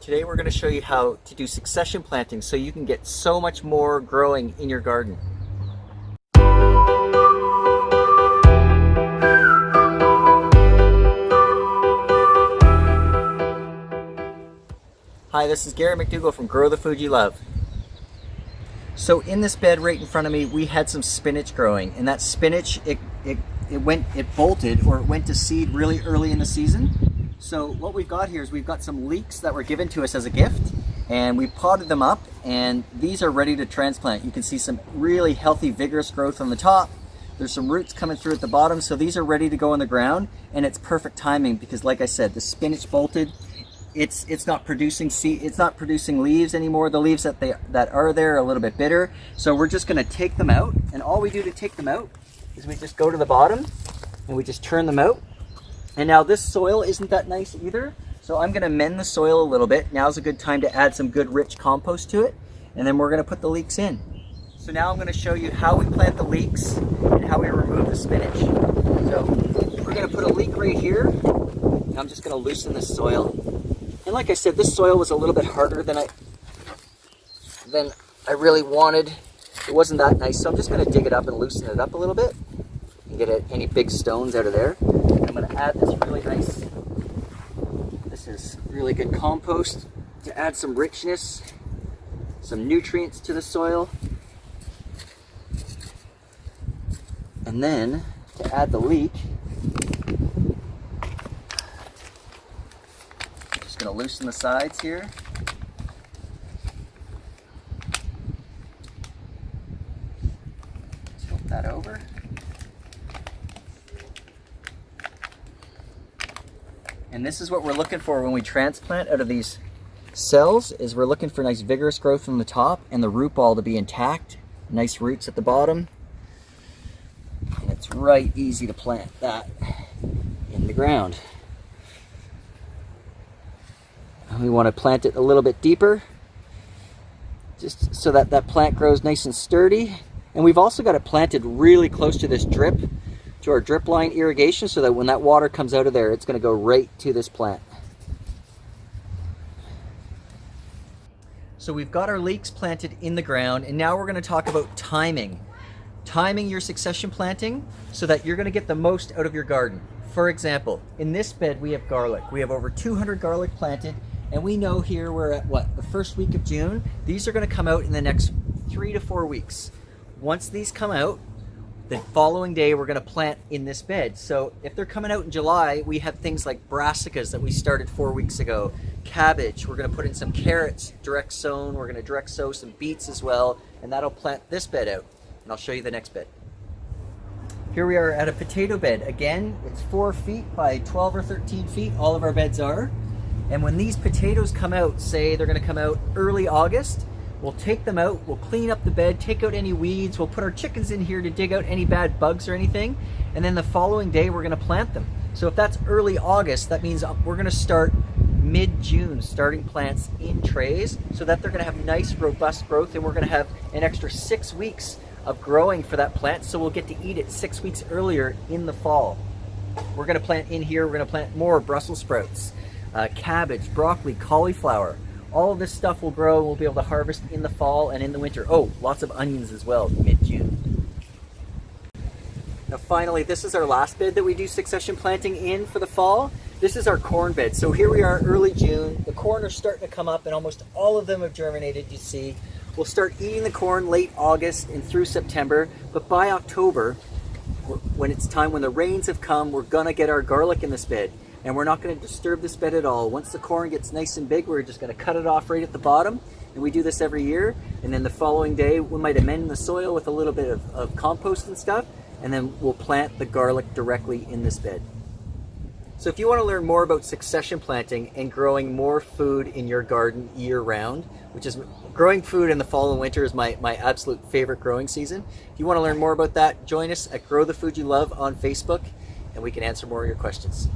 Today we're going to show you how to do succession planting so you can get so much more growing in your garden. Hi, this is Gary McDougall from Grow the Food You Love. So in this bed right in front of me, we had some spinach growing, and that spinach, it bolted, or it went to seed really early in the season. So what we've got here is we've got some leeks that were given to us as a gift, and we potted them up, and these are ready to transplant. You can see some really healthy, vigorous growth on the top. There's some roots coming through at the bottom, so these are ready to go in the ground, and it's perfect timing because, like I said, the spinach bolted. It's not producing seed, it's not producing leaves anymore. The leaves that are there are a little bit bitter. So we're just going to take them out, and all we do to take them out is we just go to the bottom and we just turn them out. And now this soil isn't that nice either, so I'm going to mend the soil a little bit. Now's a good time to add some good rich compost to it, and then we're going to put the leeks in. So now I'm going to show you how we plant the leeks and how we remove the spinach. So we're going to put a leek right here, and I'm just going to loosen the soil. And like I said, this soil was a little bit harder than I really wanted. It wasn't that nice, so I'm just going to dig it up and loosen it up a little bit and get any big stones out of there. I'm going to add this is really good compost to add some richness, some nutrients to the soil. And then to add the leek, going to loosen the sides here. Tilt that over. And this is what we're looking for when we transplant out of these cells, is we're looking for nice vigorous growth from the top and the root ball to be intact. Nice roots at the bottom. And it's right easy to plant that in the ground. We want to plant it a little bit deeper, just so that that plant grows nice and sturdy. And we've also got it planted really close to this drip, to our drip line irrigation, so that when that water comes out of there, it's going to go right to this plant. So we've got our leeks planted in the ground, and now we're going to talk about timing. Timing your succession planting so that you're going to get the most out of your garden. For example, in this bed we have garlic. We have over 200 garlic planted. And we know here we're at the first week of June. These are going to come out in the next 3 to 4 weeks. Once these come out, the following day we're going to plant in this bed. So if they're coming out in July, we have things like brassicas that we started 4 weeks ago, cabbage. We're going to put in some carrots, direct sown. We're going to direct sow some beets as well, and that'll plant this bed out. And I'll show you the next bed. Here we are at a potato bed. Again, it's 4 feet by 12 or 13 feet. All of our beds are. And when these potatoes come out, say they're going to come out early August, we'll take them out, we'll clean up the bed, take out any weeds, we'll put our chickens in here to dig out any bad bugs or anything, and then the following day we're going to plant them. So if that's early August, that means we're going to start mid-June starting plants in trays so that they're going to have nice robust growth, and we're going to have an extra 6 weeks of growing for that plant, so we'll get to eat it 6 weeks earlier in the fall. We're going to plant in here, we're going to plant more Brussels sprouts, cabbage, broccoli, cauliflower. All of this stuff will grow and we'll be able to harvest in the fall and in the winter. Oh, lots of onions as well, mid-June. Now finally, this is our last bed that we do succession planting in for the fall. This is our corn bed. So here we are early June. The corn are starting to come up and almost all of them have germinated, you see. We'll start eating the corn late August and through September, but by October, when it's time, when the rains have come, we're gonna get our garlic in this bed. And we're not going to disturb this bed at all. Once the corn gets nice and big, we're just going to cut it off right at the bottom. And we do this every year. And then the following day, we might amend the soil with a little bit of compost and stuff. And then we'll plant the garlic directly in this bed. So if you want to learn more about succession planting and growing more food in your garden year round, which is growing food in the fall and winter is my absolute favorite growing season. If you want to learn more about that, join us at Grow the Food You Love on Facebook, and we can answer more of your questions.